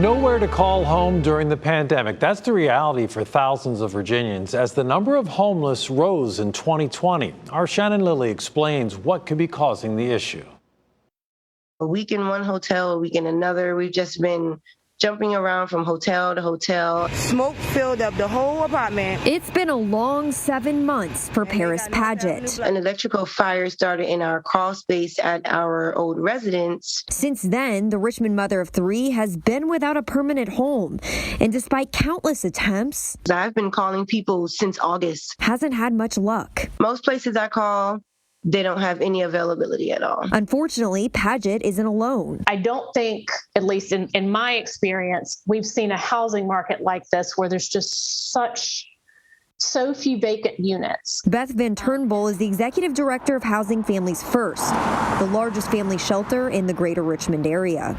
Nowhere to call home during the pandemic. That's the reality for thousands of Virginians as the number of homeless rose in 2020. Our Shannon Lilly explains what could be causing the issue. A week in one hotel, a week in another. We've just been jumping around from hotel to hotel. Smoke filled up the whole apartment. It's been a long 7 months for Paris Padgett. An electrical fire started in our crawl space at our old residence. Since then, the Richmond mother of 3 has been without a permanent home. And despite countless attempts, I've been calling people since August. Hasn't had much luck. Most places I call, they don't have any availability at all. Unfortunately, Padgett isn't alone. I don't think, at least in my experience, we've seen a housing market like this where there's just so few vacant units. BETH VANN-TURNBULL is the executive director of Housing Families First, the largest family shelter in the greater Richmond area.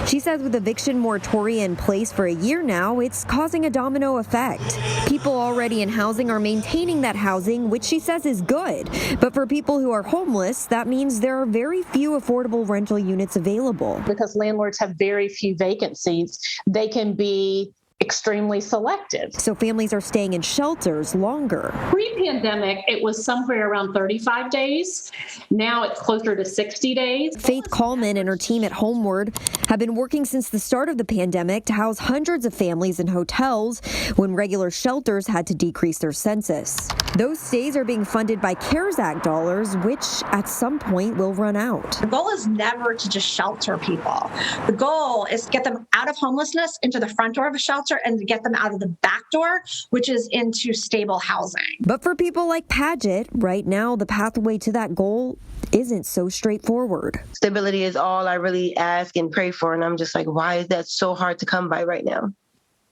She says with eviction moratoria in place for a year now, it's causing a domino effect. People already in housing are maintaining that housing, which she says is good. But for people who are homeless, that means there are very few affordable rental units available. Because landlords have very few vacancies, they can be extremely selective. So families are staying in shelters longer. Pre-pandemic, it was somewhere around 35 days. Now it's closer to 60 days. Faith KALLMAN and her team at Homeward have been working since the start of the pandemic to house hundreds of families in hotels when regular shelters had to decrease their census. Those stays are being funded by CARES Act dollars, which at some point will run out. The goal is never to just shelter people. The goal is to get them out of homelessness into the front door of a shelter and to get them out of the back door, which is into stable housing. But for people like Padgett, right now, the pathway to that goal isn't so straightforward. Stability is all I really ask and pray for, and I'm just like, why is that so hard to come by right now?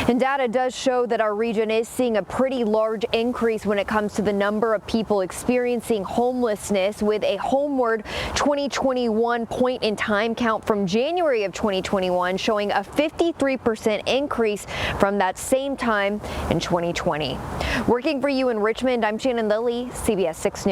And data does show that our region is seeing a pretty large increase when it comes to the number of people experiencing homelessness, with a Homeward 2021 point-in-time count from January of 2021 showing a 53% increase from that same time in 2020. Working for you in Richmond, I'm Shannon Lilly, CBS 6 News.